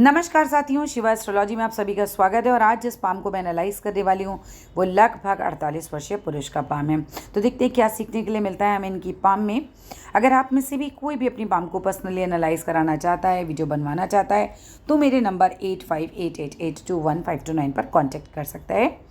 नमस्कार साथियों, शिवा एस्ट्रोलॉजी में आप सभी का स्वागत है। और आज जिस पाम को मैं एनालाइज करने वाली हूँ वो लगभग 48 वर्षीय पुरुष का पाम है। तो देखते हैं क्या सीखने के लिए मिलता है हमें इनकी पाम में। अगर आप में से भी कोई भी अपनी पाम को पर्सनली एनालाइज कराना चाहता है, वीडियो बनवाना चाहता है, तो मेरे नंबर 8588821529 पर कॉन्टैक्ट कर सकता है।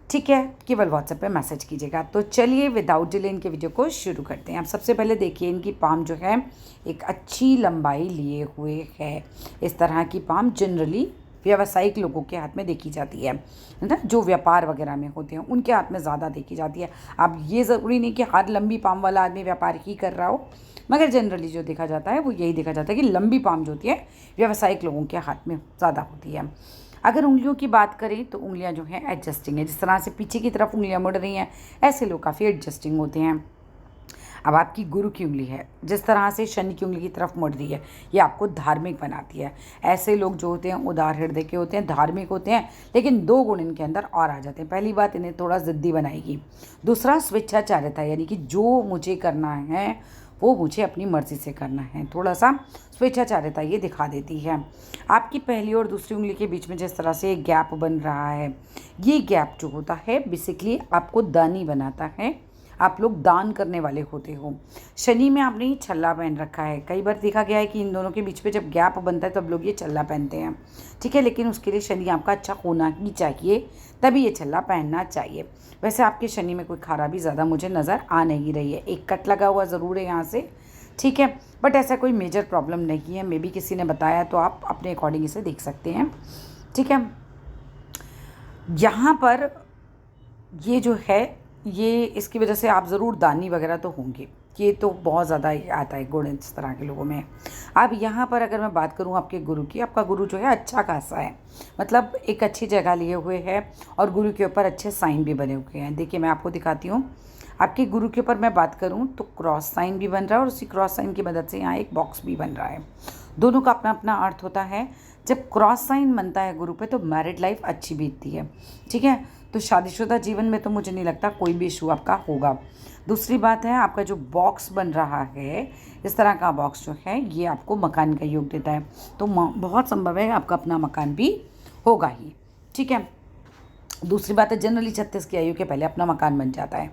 ठीक है, केवल व्हाट्सएप पे मैसेज कीजिएगा। तो चलिए विदाउट डिले इनके वीडियो को शुरू करते हैं। आप सबसे पहले देखिए इनकी पाम जो है एक अच्छी लंबाई लिए हुए है। इस तरह की पाम जनरली व्यावसायिक लोगों के हाथ में देखी जाती है ना, जो व्यापार वगैरह में होते हैं उनके हाथ में ज़्यादा देखी जाती है। अब ये ज़रूरी नहीं कि हर लंबी पाम वाला आदमी व्यापार ही कर रहा हो, मगर जनरली जो देखा जाता है वो यही देखा जाता है कि लंबी पाम जो होती है व्यावसायिक लोगों के हाथ में ज़्यादा होती है। अगर उंगलियों की बात करें तो उंगलियां जो हैं एडजस्टिंग है। जिस तरह से पीछे की तरफ उंगलियां मुड़ रही हैं, ऐसे लोग काफ़ी एडजस्टिंग होते हैं। अब आपकी गुरु की उंगली है, जिस तरह से शनि की उंगली की तरफ मुड़ रही है, ये आपको धार्मिक बनाती है। ऐसे लोग जो होते हैं उदार हृदय के होते हैं, धार्मिक होते हैं, लेकिन दो गुण इनके अंदर और आ जाते हैं। पहली बात, इन्हें थोड़ा ज़िद्दी बनाएगी। दूसरा, स्वेच्छाचारिता, यानी कि जो मुझे करना है वो मुझे अपनी मर्ज़ी से करना है। थोड़ा सा स्वेच्छाचारिता ये दिखा देती है। आपकी पहली और दूसरी उंगली के बीच में जिस तरह से एक गैप बन रहा है, ये गैप जो होता है बेसिकली आपको दानी बनाता है। आप लोग दान करने वाले होते हो। शनि में आपने ये छल्ला पहन रखा है। कई बार देखा गया है कि इन दोनों के बीच में जब गैप बनता है तब लोग ये छल्ला पहनते हैं। ठीक है, लेकिन उसके लिए शनि आपका अच्छा होना ही चाहिए, तभी ये छल्ला पहनना चाहिए। वैसे आपके शनि में कोई खराबी ज़्यादा मुझे नज़र आ नहीं रही है। एक कट लगा हुआ ज़रूर है यहाँ से, ठीक है, बट ऐसा कोई मेजर प्रॉब्लम नहीं है। मे बी किसी ने बताया तो आप अपने अकॉर्डिंग इसे देख सकते हैं। ठीक है, यहाँ पर ये जो है ये इसकी वजह से आप ज़रूर दानी वगैरह तो होंगे। ये तो बहुत ज़्यादा आता है गुण इस तरह के लोगों में। अब यहाँ पर अगर मैं बात करूँ आपके गुरु की, आपका गुरु जो है अच्छा खासा है, मतलब एक अच्छी जगह लिए हुए है और गुरु के ऊपर अच्छे साइन भी बने हुए हैं। देखिए मैं आपको दिखाती हूँ। आपके गुरु के ऊपर मैं बात करूँ तो क्रॉस साइन भी बन रहा है और उसी क्रॉस साइन की मदद से यहाँ एक बॉक्स भी बन रहा है। दोनों का अपना अपना अर्थ होता है। जब क्रॉस साइन बनता है गुरु पे तो मैरिड लाइफ अच्छी बीतती है। ठीक है, तो शादीशुदा जीवन में तो मुझे नहीं लगता कोई भी इशू आपका होगा। दूसरी बात है, आपका जो बॉक्स बन रहा है, इस तरह का बॉक्स जो है ये आपको मकान का योग देता है। तो बहुत संभव है आपका अपना मकान भी होगा ही। ठीक है, दूसरी बात है जनरली 36 की आयु के पहले अपना मकान बन जाता है।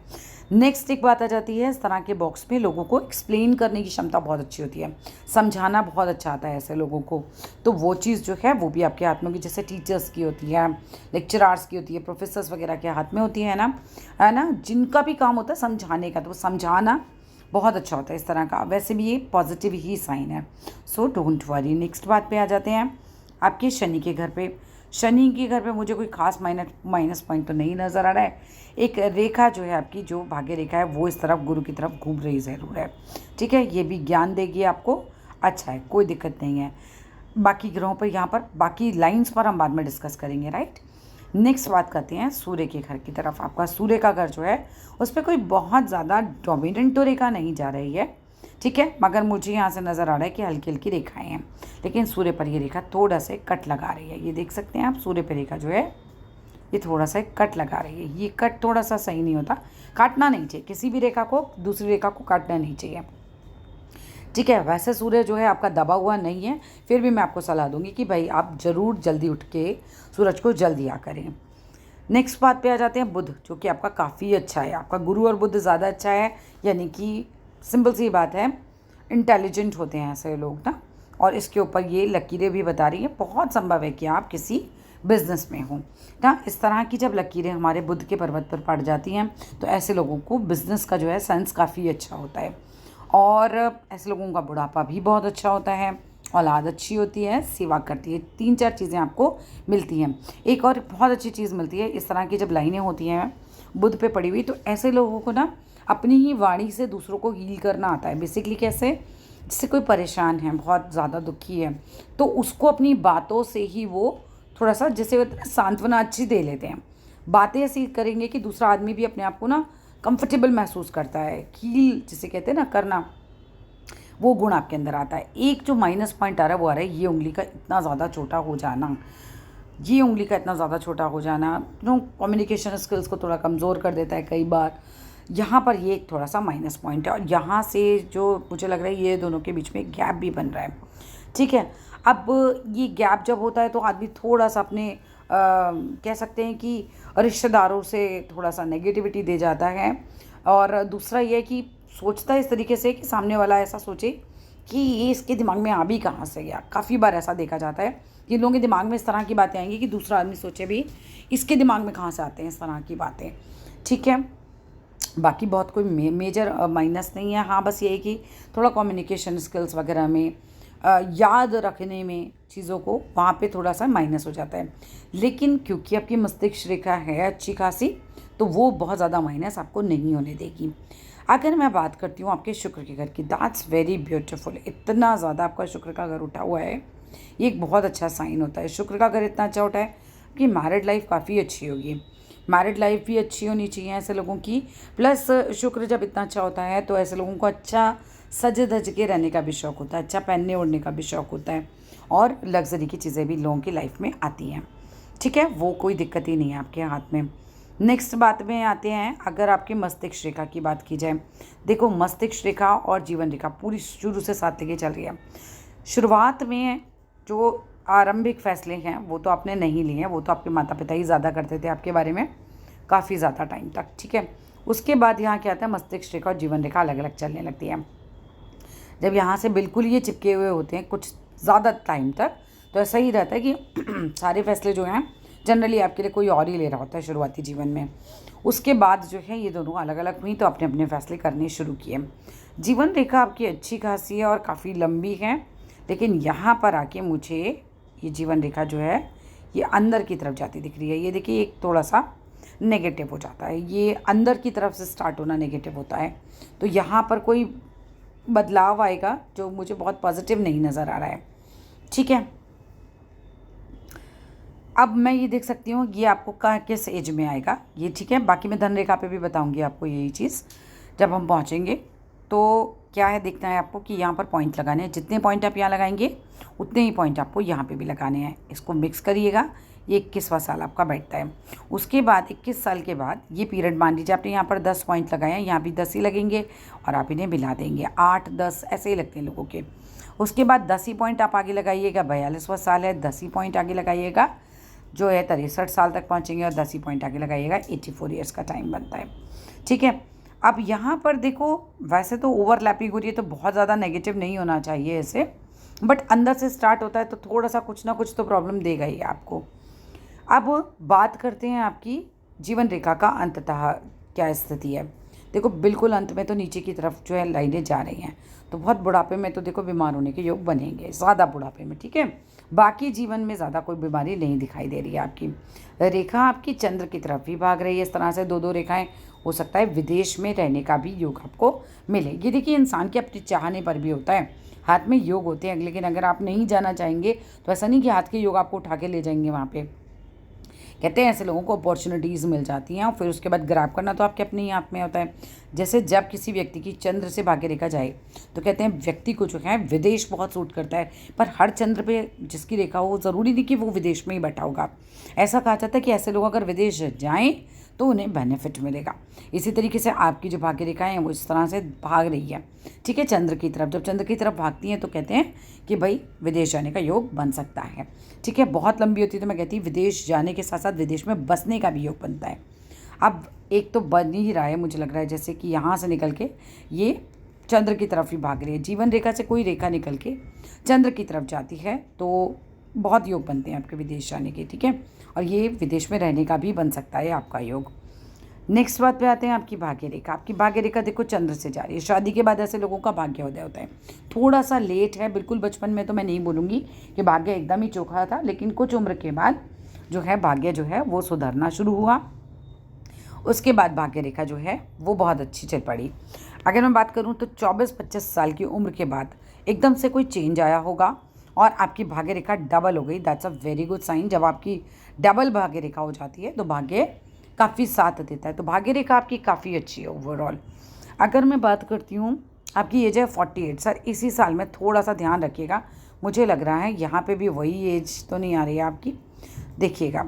नेक्स्ट एक बात आ जाती है, इस तरह के बॉक्स में लोगों को एक्सप्लेन करने की क्षमता बहुत अच्छी होती है, समझाना बहुत अच्छा आता है ऐसे लोगों को। तो वो चीज़ जो है वो भी आपके हाथ में होगी। जैसे टीचर्स की होती है, लेक्चरार्स की होती है, प्रोफेसर्स वगैरह के हाथ में होती है ना, जिनका भी काम होता है समझाने का, तो वो समझाना बहुत अच्छा होता है इस तरह का। वैसे भी ये पॉजिटिव ही साइन है, सो डोंट वरी। नेक्स्ट बात पे आ जाते हैं आपके शनि के घर पे। शनि के घर पे मुझे कोई खास माइनस पॉइंट तो नहीं नज़र आ रहा है। एक रेखा जो है आपकी, जो भाग्य रेखा है, वो इस तरफ गुरु की तरफ घूम रही ज़रूर है। ठीक है, ये भी ज्ञान देगी आपको, अच्छा है, कोई दिक्कत नहीं है। बाकी ग्रहों पर, यहाँ पर बाकी लाइंस पर हम बाद में डिस्कस करेंगे, राइट। नेक्स्ट बात करते हैं सूर्य के घर की तरफ। आपका सूर्य का घर जो है उस पर कोई बहुत ज़्यादा डोमिनेंट तो रेखा नहीं जा रही है, ठीक है, मगर मुझे यहाँ से नज़र आ रहा है कि हल्की हल्की रेखाएं हैं। लेकिन सूर्य पर ये रेखा थोड़ा से कट लगा रही है। ये देख सकते हैं आप, सूर्य पर रेखा जो है ये थोड़ा सा कट लगा रही है। ये कट थोड़ा सा सही नहीं होता, काटना नहीं चाहिए किसी भी रेखा को, दूसरी रेखा को काटना नहीं चाहिए। ठीक है, वैसे सूर्य जो है आपका दबा हुआ नहीं है, फिर भी मैं आपको सलाह दूंगी कि भाई आप ज़रूर जल्दी उठ के सूरज को जल दिया करें। नेक्स्ट बात पे आ जाते हैं बुध, जो कि आपका काफ़ी अच्छा है। आपका गुरु और बुध ज़्यादा अच्छा है, यानी कि सिंपल सी बात है, इंटेलिजेंट होते हैं ऐसे लोग ना। और इसके ऊपर ये लकीरें भी बता रही हैं, बहुत संभव है कि आप किसी बिजनेस में हो ना। इस तरह की जब लकीरें हमारे बुध के पर्वत पर पड़ जाती हैं तो ऐसे लोगों को बिज़नेस का जो है सेंस काफ़ी अच्छा होता है। और ऐसे लोगों का बुढ़ापा भी बहुत अच्छा होता है, औलाद अच्छी होती है, सेवा करती है। 3-4 चीज़ें आपको मिलती हैं। एक और बहुत अच्छी चीज़ मिलती है, इस तरह की जब लाइनें होती हैं बुध पे पड़ी हुई, तो ऐसे लोगों को ना अपनी ही वाणी से दूसरों को हील करना आता है। बेसिकली कैसे, जिससे कोई परेशान है, बहुत ज़्यादा दुखी है, तो उसको अपनी बातों से ही वो थोड़ा सा, जैसे सांत्वना अच्छी दे लेते हैं। बातें ऐसी करेंगे कि दूसरा आदमी भी अपने आप को ना कंफर्टेबल महसूस करता है। हील जिसे कहते हैं ना करना, वो गुण आपके अंदर आता है। एक जो माइनस पॉइंट आ रहा है वो आ रहा है ये उंगली का इतना ज़्यादा छोटा हो जाना। ये उंगली का इतना ज़्यादा छोटा हो जाना कम्युनिकेशन स्किल्स को थोड़ा कमज़ोर कर देता है कई बार। यहाँ पर ये एक थोड़ा सा माइनस पॉइंट है। और यहाँ से जो मुझे लग रहा है ये दोनों के बीच में एक गैप भी बन रहा है। ठीक है। अब ये गैप जब होता है तो आदमी थोड़ा-सा अपने कह सकते हैं कि रिश्तेदारों से थोड़ा-सा नेगेटिविटी दे जाता है, और दूसरा ये है कि सोचता है इस तरीके से कि सामने वाला ऐसा सोचे कि ये इसके दिमाग में आ भी कहाँ से गया। काफ़ी बार ऐसा देखा जाता है कि लोगों के दिमाग में इस तरह की बातें आएँगी कि दूसरा आदमी सोचे भी इसके दिमाग में कहाँ से आते हैं इस तरह की बातें। ठीक है। बाकी बहुत कोई मेजर माइनस नहीं है। हाँ, बस ये है कि थोड़ा कम्युनिकेशन स्किल्स वगैरह में, याद रखने में चीज़ों को, वहाँ पे थोड़ा-सा माइनस हो जाता है। लेकिन क्योंकि आपकी मस्तिष्क रेखा है अच्छी खासी, तो वो बहुत ज़्यादा माइनस आपको नहीं होने देगी। अगर मैं बात करती हूँ आपके शुक्र के घर की, दैट्स वेरी ब्यूटीफुल। इतना ज़्यादा आपका शुक्र का घर उठा हुआ है, ये एक बहुत अच्छा साइन होता है। शुक्र का घर इतना अच्छा उठा है कि मैरिड लाइफ काफ़ी अच्छी होगी। मैरिड लाइफ भी अच्छी होनी चाहिए ऐसे लोगों की। प्लस शुक्र जब इतना अच्छा होता है तो ऐसे लोगों को अच्छा सज धज के रहने का भी शौक़ होता है, अच्छा पहनने ओढ़ने का भी शौक़ होता है, और लग्ज़री की चीज़ें भी लोगों की लाइफ में आती हैं। ठीक है, वो कोई दिक्कत ही नहीं है आपके हाथ में। नेक्स्ट बात में आते हैं, अगर आपकी मस्तिष्क रेखा की बात की जाए, देखो मस्तिष्क रेखा और जीवन रेखा पूरी शुरू से साथ लेके चल रही है। शुरुआत में जो आरंभिक फैसले हैं वो तो आपने नहीं लिए हैं, वो तो आपके माता पिता ही ज़्यादा करते थे आपके बारे में काफ़ी ज़्यादा टाइम तक। ठीक है, उसके बाद यहाँ क्या आता है, मस्तिष्क रेखा और जीवन रेखा अलग अलग चलने लगती है। जब यहाँ से बिल्कुल ये चिपके हुए होते हैं कुछ ज़्यादा टाइम तक, तो ऐसा ही रहता है कि सारे फैसले जो हैं जनरली आपके लिए कोई और ही ले रहा होता है शुरुआती जीवन में। उसके बाद जो है ये दोनों अलग अलग हुई तो अपने अपने फैसले करने शुरू किए। जीवन रेखा आपकी अच्छी खासी है और काफ़ी लंबी है, लेकिन यहाँ पर आके मुझे ये जीवन रेखा जो है ये अंदर की तरफ जाती दिख रही है। ये देखिए एक थोड़ा सा नेगेटिव हो जाता है, ये अंदर की तरफ से स्टार्ट होना नेगेटिव होता है। तो यहाँ पर कोई बदलाव आएगा जो मुझे बहुत पॉजिटिव नहीं नज़र आ रहा है। ठीक है, अब मैं ये देख सकती हूँ ये आपको किस एज में आएगा ये। ठीक है, बाकी मैं धन रेखा पे भी बताऊँगी आपको यही चीज़ जब हम पहुँचेंगे। तो क्या है, देखना है आपको कि यहाँ पर पॉइंट लगाने हैं। जितने पॉइंट आप यहाँ लगाएंगे उतने ही पॉइंट आपको यहाँ पे भी लगाने हैं। इसको मिक्स करिएगा। ये 21वां साल आपका बैठता है। उसके बाद 21 साल के बाद ये पीरियड, मान लीजिए आपने यहाँ पर 10 पॉइंट लगाए हैं, यहाँ भी 10 ही लगेंगे और आप इन्हें मिला देंगे। 8, 10 ऐसे ही लगते हैं लोगों के। उसके बाद 10 ही पॉइंट आप आगे लगाइएगा, 42वां साल है, 10 ही पॉइंट आगे लगाइएगा जो है 63 साल तक पहुँचेंगे, और 10 ही पॉइंट आगे लगाइएगा, 84 ईयर्स का टाइम बनता है। ठीक है, अब यहाँ पर देखो वैसे तो ओवरलैपिंग हो रही है तो बहुत ज़्यादा नेगेटिव नहीं होना चाहिए ऐसे, बट अंदर से स्टार्ट होता है तो थोड़ा सा कुछ ना कुछ तो प्रॉब्लम देगा ही आपको। अब बात करते हैं आपकी जीवन रेखा का अंततः क्या स्थिति है। देखो बिल्कुल अंत में तो नीचे की तरफ जो है लाइनें जा रही हैं, तो बहुत बुढ़ापे में तो देखो बीमार होने के योग बनेंगे, ज़्यादा बुढ़ापे में। ठीक है, बाकी जीवन में ज़्यादा कोई बीमारी नहीं दिखाई दे रही है। आपकी रेखा आपकी चंद्र की तरफ भी भाग रही है। इस तरह से दो दो रेखाएं, हो सकता है विदेश में रहने का भी योग आपको मिले। ये देखिए इंसान के अपने चाहने पर भी होता है, हाथ में योग होते हैं, लेकिन अगर आप नहीं जाना चाहेंगे तो ऐसा नहीं कि हाथ के योग आपको उठा के ले जाएंगे वहाँ पे। कहते हैं ऐसे लोगों को अपॉर्चुनिटीज़ मिल जाती हैं और फिर उसके बाद ग्रैब करना तो आपके अपने ही हाथ में होता है। जैसे जब किसी व्यक्ति की चंद्र से भाग्य रेखा जाए तो कहते हैं व्यक्ति को जो है विदेश बहुत सूट करता है, पर हर चंद्र पे जिसकी रेखा हो ज़रूरी नहीं कि वो विदेश में ही बैठा होगा। ऐसा कहा जाता है कि ऐसे लोग अगर विदेश जाएँ तो उन्हें बेनिफिट मिलेगा। इसी तरीके से आपकी जो भाग्य रेखाएँ हैं वो इस तरह से भाग रही है। ठीक है, चंद्र की तरफ, जब चंद्र की तरफ भागती हैं तो कहते हैं कि भाई विदेश जाने का योग बन सकता है। ठीक है, बहुत लंबी होती है तो मैं कहती हूँ विदेश जाने के साथ साथ विदेश में बसने का भी योग बनता है। अब एक तो बन ही रहा है, मुझे लग रहा है जैसे कि यहाँ से निकल के ये चंद्र की तरफ ही भाग रही है। जीवन रेखा से कोई रेखा निकल के चंद्र की तरफ जाती है तो बहुत योग बनते हैं आपके विदेश जाने के। ठीक है, और ये विदेश में रहने का भी बन सकता है आपका योग। नेक्स्ट बात पे आते हैं आपकी भाग्य रेखा। आपकी भाग्य रेखा देखो चंद्र से जा रही है। शादी के बाद ऐसे लोगों का भाग्योदय होता है, थोड़ा सा लेट है, बिल्कुल बचपन में तो मैं नहीं बोलूँगी कि भाग्य एकदम ही चोखा था, लेकिन कुछ उम्र के बाद जो है भाग्य जो है वो सुधरना शुरू हुआ। उसके बाद भाग्य रेखा जो है वो बहुत अच्छी चल पड़ी। अगर मैं बात करूँ तो 24-25 साल की उम्र के बाद एकदम से कोई चेंज आया होगा और आपकी भाग्य रेखा डबल हो गई। That's a very good sign. जब आपकी डबल भाग्य रेखा हो जाती है तो भाग्य काफ़ी साथ देता है। तो भाग्य रेखा आपकी काफ़ी अच्छी है ओवरऑल। अगर मैं बात करती हूँ आपकी एज है 48, सर इसी साल में थोड़ा सा ध्यान रखिएगा। मुझे लग रहा है यहाँ पे भी वही एज तो नहीं आ रही है आपकी। देखिएगा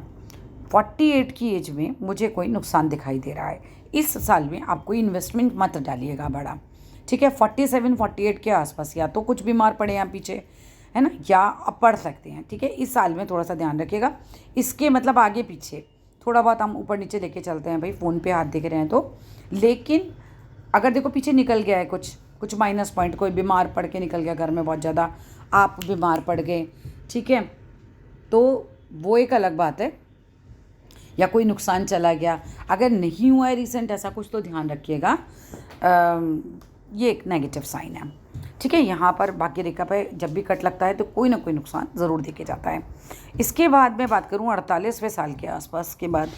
48 की एज में मुझे कोई नुकसान दिखाई दे रहा है। इस साल में आप कोई इन्वेस्टमेंट मत डालिएगा बड़ा। ठीक है, 47-48 के आसपास या तो कुछ बीमार पड़े हैं पीछे, है ना, या आप पढ़ सकते हैं। ठीक है, इस साल में थोड़ा सा ध्यान रखिएगा। इसके मतलब आगे पीछे थोड़ा बहुत हम ऊपर नीचे लेके चलते हैं भाई, फ़ोन पे हाथ देख रहे हैं तो। लेकिन अगर देखो पीछे निकल गया है कुछ कुछ माइनस पॉइंट, कोई बीमार पड़ के निकल गया घर में बहुत ज़्यादा, आप बीमार पड़ गए, ठीक है, तो वो एक अलग बात है, या कोई नुकसान चला गया, अगर नहीं हुआ है रिसेंट ऐसा कुछ तो ध्यान रखिएगा। ये एक नेगेटिव साइन है। ठीक है, यहाँ पर भाग्य रेखा पे जब भी कट लगता है तो कोई ना कोई नुकसान ज़रूर देके जाता है। इसके बाद मैं बात करूँ 48वें साल के आसपास के बाद,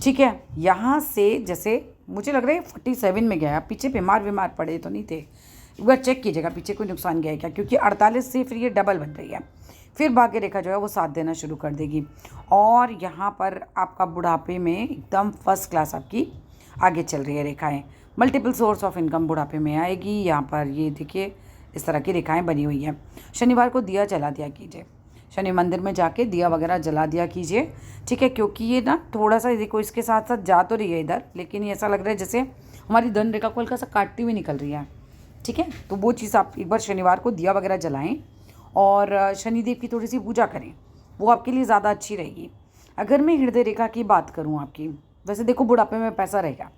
ठीक है, यहाँ से जैसे मुझे लग रहा है 47 में गया, पीछे बीमार पड़े तो नहीं थे, एक बार चेक कीजिएगा पीछे कोई नुकसान गया है क्या, क्योंकि 48 से फिर ये डबल बन रही है, फिर भाग्य रेखा जो है वो साथ देना शुरू कर देगी। और यहाँ पर आपका बुढ़ापे में एकदम फर्स्ट क्लास आपकी आगे चल रही है रेखाएं, मल्टीपल सोर्स ऑफ इनकम बुढ़ापे में आएगी। यहाँ पर ये देखिए इस तरह की रेखाएं बनी हुई हैं। शनिवार को दिया जला दिया कीजिए, शनि मंदिर में जाके दिया वगैरह जला दिया कीजिए, ठीक है, क्योंकि ये ना थोड़ा सा देखो इसके साथ साथ जा तो रही है इधर, लेकिन ये ऐसा लग रहा है जैसे हमारी धन रेखा को हल्का सा काटती हुई निकल रही है। ठीक है, तो वो चीज़ आप एक बार शनिवार को दिया वगैरह जलाएं और शनिदेव की थोड़ी सी पूजा करें, वो आपके लिए ज़्यादा अच्छी रहेगी। अगर मैं हृदय रेखा की बात करूँ आपकी, वैसे देखो बुढ़ापे में पैसा रहेगा,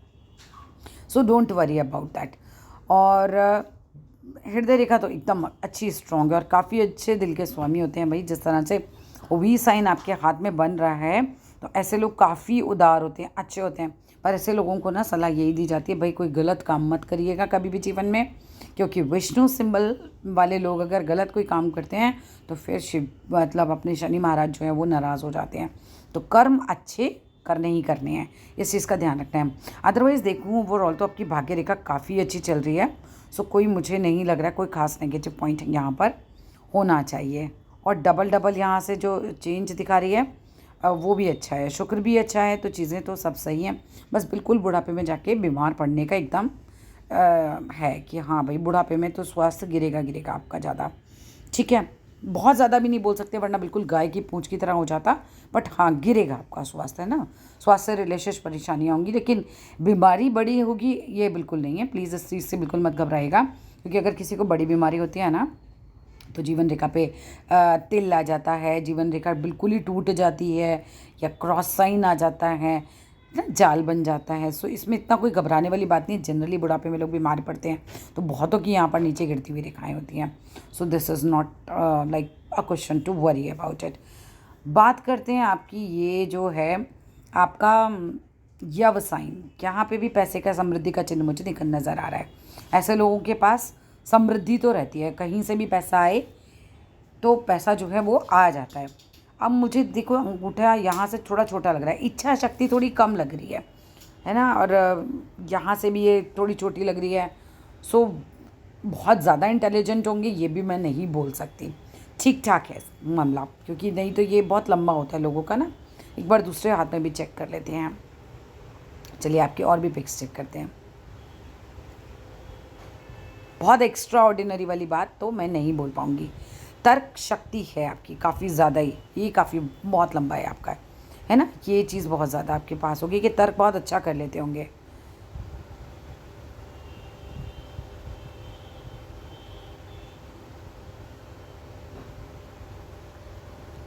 so don't worry about that. और हृदय रेखा तो एकदम अच्छी स्ट्रॉन्ग है और काफ़ी अच्छे दिल के स्वामी होते हैं भाई। जिस तरह से वी साइन आपके हाथ में बन रहा है तो ऐसे लोग काफ़ी उदार होते हैं, अच्छे होते हैं। पर ऐसे लोगों को ना सलाह यही दी जाती है भाई कोई गलत काम मत करिएगा कभी भी जीवन में, क्योंकि विष्णु सिंबल वाले लोग अगर गलत कोई काम करते हैं तो फिर शिव मतलब अपने शनि महाराज जो है वो नाराज़ हो जाते हैं। तो कर्म अच्छे करने ही करने हैं, इस चीज़ का ध्यान रखना है। अदरवाइज़ देखूँ ओवरऑल तो आपकी भाग्य रेखा काफ़ी अच्छी चल रही है। सो कोई मुझे नहीं लग रहा कोई खास नेगेटिव पॉइंट यहाँ पर होना चाहिए। और डबल यहाँ से जो चेंज दिखा रही है वो भी अच्छा है, शुक्र भी अच्छा है, तो चीज़ें तो सब सही हैं। बस बिल्कुल बुढ़ापे में जाके बीमार पड़ने का एकदम है कि हाँ भाई बुढ़ापे में तो स्वास्थ्य गिरेगा आपका ज़्यादा। ठीक है, बहुत ज़्यादा भी नहीं बोल सकते वरना बिल्कुल गाय की पूंछ की तरह हो जाता, बट हाँ गिरेगा आपका स्वास्थ्य, है ना। स्वास्थ्य से रिलेटेड परेशानियाँ होंगी, लेकिन बीमारी बड़ी होगी ये बिल्कुल नहीं है। प्लीज़ इस चीज़ से बिल्कुल मत घबराइएगा, क्योंकि अगर किसी को बड़ी बीमारी होती है ना तो जीवन रेखा पे तिल आ जाता है, जीवन रेखा बिल्कुल ही टूट जाती है, या क्रॉस साइन आ जाता है ना, जाल बन जाता है। सो इसमें इतना कोई घबराने वाली बात नहीं है। जनरली बुढ़ापे में लोग बीमार पड़ते हैं तो बहुतों की यहाँ पर नीचे गिरती हुई रेखाएं होती हैं। So this is not like a question to worry about it. बात करते हैं आपकी ये जो है आपका यव साइन, यहाँ पे भी पैसे का समृद्धि का चिन्ह मुझे निकल नज़र आ रहा है। ऐसे लोगों के पास समृद्धि तो रहती है, कहीं से भी पैसा आए तो पैसा जो है वो आ जाता है। अब मुझे देखो अंगूठा यहाँ से थोड़ा छोटा लग रहा है, इच्छा शक्ति थोड़ी कम लग रही है ना, और यहाँ से भी ये थोड़ी छोटी लग रही है। सो बहुत ज़्यादा इंटेलिजेंट होंगे ये भी मैं नहीं बोल सकती, ठीक ठाक है मामला, क्योंकि नहीं तो ये बहुत लंबा होता है लोगों का ना। एक बार दूसरे हाथ में भी चेक कर लेते हैं। चलिए आपके और भी पिक्स चेक करते हैं। बहुत एक्स्ट्रा ऑर्डिनरी वाली बात तो मैं नहीं बोल पाऊँगी। तर्क शक्ति है आपकी काफ़ी ज़्यादा ही, ये काफ़ी बहुत लंबा है आपका, है ना, ये चीज़ बहुत ज़्यादा आपके पास होगी कि तर्क बहुत अच्छा कर लेते होंगे।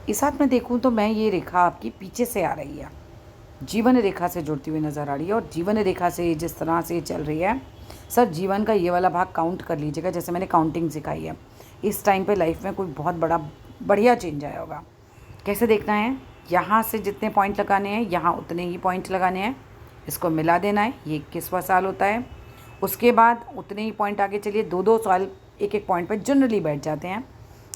इस हाथ में देखूं तो मैं ये रेखा आपकी पीछे से आ रही है, जीवन रेखा से जुड़ती हुई नज़र आ रही है। और जीवन रेखा से जिस तरह से चल रही है सर, जीवन का ये वाला भाग काउंट कर लीजिएगा, जैसे मैंने काउंटिंग सिखाई है। इस टाइम पे लाइफ में कोई बहुत बढ़िया चेंज आया होगा। कैसे देखना है, यहाँ से जितने पॉइंट लगाने हैं यहाँ उतने ही पॉइंट लगाने हैं, इसको मिला देना है, ये 21वां साल होता है। उसके बाद उतने ही पॉइंट आगे चलिए, 2-2 साल एक पॉइंट पर जनरली बैठ जाते हैं,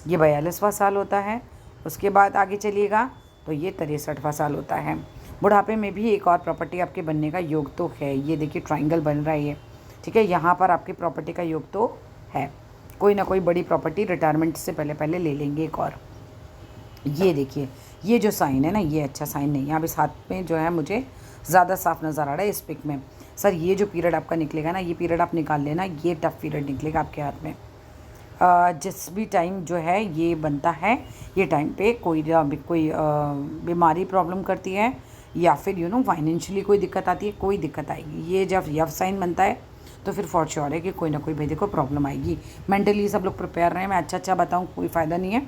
ये 42वां साल होता है। उसके बाद आगे चलिएगा तो ये 63वां साल होता है। बुढ़ापे में भी एक और प्रॉपर्टी आपके बनने का योग तो है, ये देखिए ट्रायंगल बन रहा है ये, ठीक है, यहाँ पर आपकी प्रॉपर्टी का योग तो है, कोई ना कोई बड़ी प्रॉपर्टी रिटायरमेंट से पहले ले लेंगे एक और। ये देखिए ये जो साइन है ना, ये अच्छा साइन नहीं है। अब इस हाथ में जो है मुझे ज़्यादा साफ नज़र आ रहा है इस पिक में। सर ये जो पीरियड आपका निकलेगा ना, ये पीरियड आप निकाल लेना, ये टफ पीरियड निकलेगा आपके हाथ में। जिस भी टाइम जो है ये बनता है, ये टाइम पे कोई बीमारी प्रॉब्लम करती है, या फिर फाइनेंशियली कोई दिक्कत आती है, कोई दिक्कत आएगी। ये जब यव साइन बनता है तो फिर फॉर श्योर है कि कोई ना कोई भाई देखो प्रॉब्लम आएगी। मेंटली सब लोग प्रिपेयर रहे, मैं अच्छा बताऊँ कोई फ़ायदा नहीं है।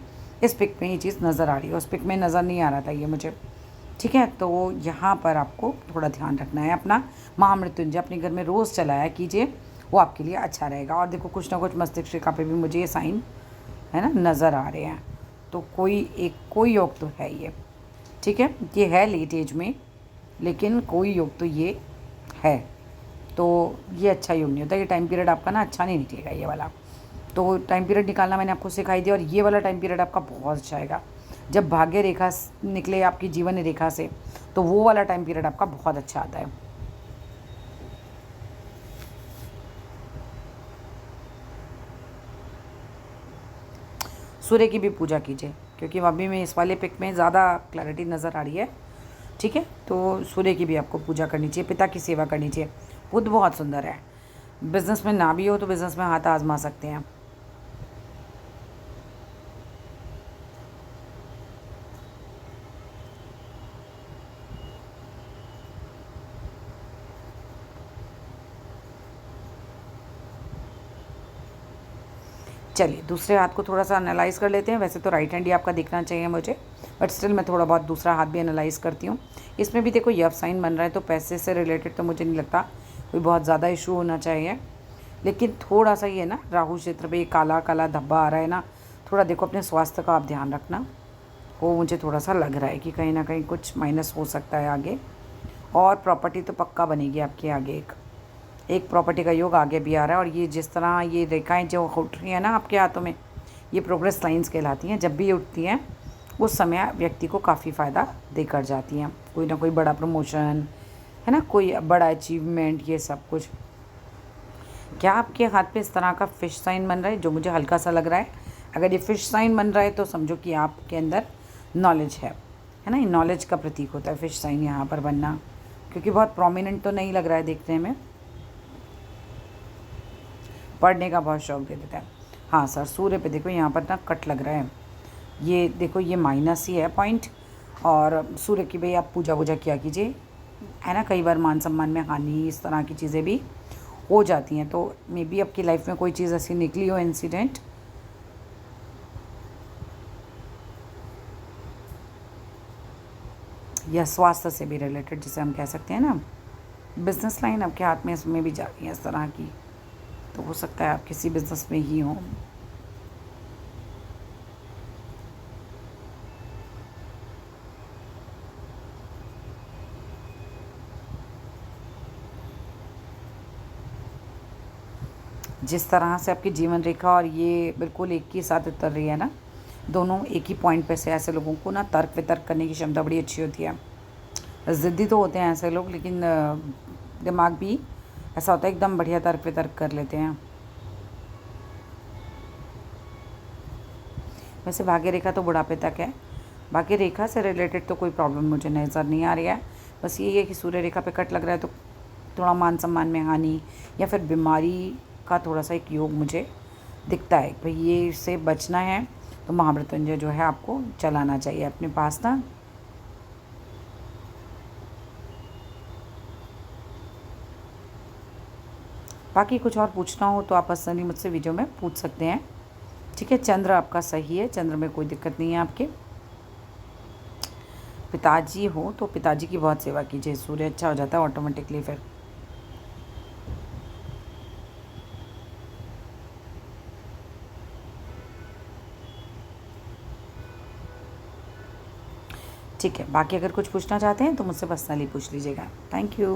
इस पिक में ये चीज़ नज़र आ रही है, उस पिक में नज़र नहीं आ रहा था ये मुझे। ठीक है, तो यहाँ पर आपको थोड़ा ध्यान रखना है अपना। महामृत्युंजय अपने घर में रोज़ चलाया कीजिए, वो आपके लिए अच्छा रहेगा। और देखो कुछ ना कुछ मस्तिष्क रेखा पे भी मुझे ये साइन है ना नज़र आ रहे हैं, तो कोई योग तो है ये। ठीक है, ये है लेट एज में, लेकिन कोई योग तो ये है। तो ये अच्छा योग नहीं होता, ये टाइम पीरियड आपका ना अच्छा नहीं निकलेगा ये वाला। तो टाइम पीरियड निकालना मैंने आपको सिखाई दिया, और ये वाला टाइम पीरियड आपका बहुत अच्छा आएगा। जब भाग्य रेखा निकले आपकी जीवन रेखा से, तो वो वाला टाइम पीरियड आपका बहुत अच्छा आता है। सूर्य की भी पूजा कीजिए, क्योंकि अभी में इस वाले पिक में ज़्यादा क्लैरिटी नज़र आ रही है। ठीक है, तो सूर्य की भी आपको पूजा करनी चाहिए, पिता की सेवा करनी चाहिए। बुध बहुत सुंदर है, बिजनेस में ना भी हो तो बिजनेस में हाथ आजमा सकते हैं। चलिए दूसरे हाथ को थोड़ा सा एनालाइज कर लेते हैं। वैसे तो राइट हैंड ही आपका दिखना चाहिए मुझे, बट स्टिल मैं थोड़ा बहुत दूसरा हाथ भी एनालाइज करती हूँ। इसमें भी देखो यफ साइन बन रहा है, तो पैसे से रिलेटेड तो मुझे नहीं लगता कोई बहुत ज़्यादा इशू होना चाहिए। लेकिन थोड़ा सा ये ना राहु क्षेत्र पे काला काला धब्बा आ रहा है ना, थोड़ा देखो अपने स्वास्थ्य का आप ध्यान रखना। वो मुझे थोड़ा सा लग रहा है कि कहीं ना कहीं कुछ माइनस हो सकता है आगे। और प्रॉपर्टी तो पक्का बनेगी आपके आगे, एक प्रॉपर्टी का योग आगे भी आ रहा है। और ये जिस तरह ये रेखाएं जो उठ रही हैं ना आपके हाथों में, ये प्रोग्रेस लाइंस कहलाती हैं। जब भी ये उठती हैं उस समय व्यक्ति को काफ़ी फ़ायदा देकर जाती हैं। कोई ना कोई बड़ा प्रमोशन है ना, कोई बड़ा अचीवमेंट, ये सब कुछ। क्या आपके हाथ पे इस तरह का फिश साइन बन रहा है, जो मुझे हल्का सा लग रहा है? अगर ये फिश साइन बन रहा है तो समझो कि आपके अंदर नॉलेज है ना। ये नॉलेज का प्रतीक होता है फिश साइन यहाँ पर बनना, क्योंकि बहुत प्रोमिनेंट तो नहीं लग रहा है देखने में। पढ़ने का बहुत शौक दे देता है। हाँ सर, सूर्य पे देखो यहाँ पर ना कट लग रहा है, ये देखो ये माइनस ही है पॉइंट। और सूर्य की भाई आप पूजा वूजा किया कीजिए, है ना। कई बार मान सम्मान में हानि, इस तरह की चीज़ें भी हो जाती हैं। तो मे बी आपकी लाइफ में कोई चीज़ ऐसी निकली हो, इंसिडेंट, या स्वास्थ्य से भी रिलेटेड, जिसे हम कह सकते हैं ना। बिजनेस लाइन आपके हाथ में इसमें भी जा रही है इस तरह की, तो हो सकता है आप किसी बिजनेस में ही हों। जिस तरह से आपकी जीवन रेखा और ये बिल्कुल एक ही साथ उतर रही है ना, दोनों एक ही पॉइंट पे से, ऐसे लोगों को ना तर्क वितर्क करने की क्षमता बड़ी अच्छी होती है। ज़िद्दी तो होते हैं ऐसे लोग, लेकिन दिमाग भी ऐसा होता है एकदम बढ़िया तर्क वितर्क कर लेते हैं। वैसे भाग्य रेखा तो बुढ़ापे तक है, भाग्य रेखा से रिलेटेड तो कोई प्रॉब्लम मुझे नज़र नहीं आ रही है। बस यही है कि सूर्य रेखा पे कट लग रहा है, तो थोड़ा मान सम्मान में हानि या फिर बीमारी का थोड़ा सा एक योग मुझे दिखता है। भाई ये इससे बचना है तो महामृत्युंजय जो है आपको चलाना चाहिए अपने पास ना। बाकी कुछ और पूछना हो तो आप पर्सनली मुझसे वीडियो में पूछ सकते हैं। ठीक है, चंद्र आपका सही है, चंद्र में कोई दिक्कत नहीं है आपके। पिताजी हो तो पिताजी की बहुत सेवा कीजिए, सूर्य अच्छा हो जाता है ऑटोमेटिकली फिर। ठीक है, बाकी अगर कुछ पूछना चाहते हैं तो मुझसे पर्सनली पूछ लीजिएगा। Thank you.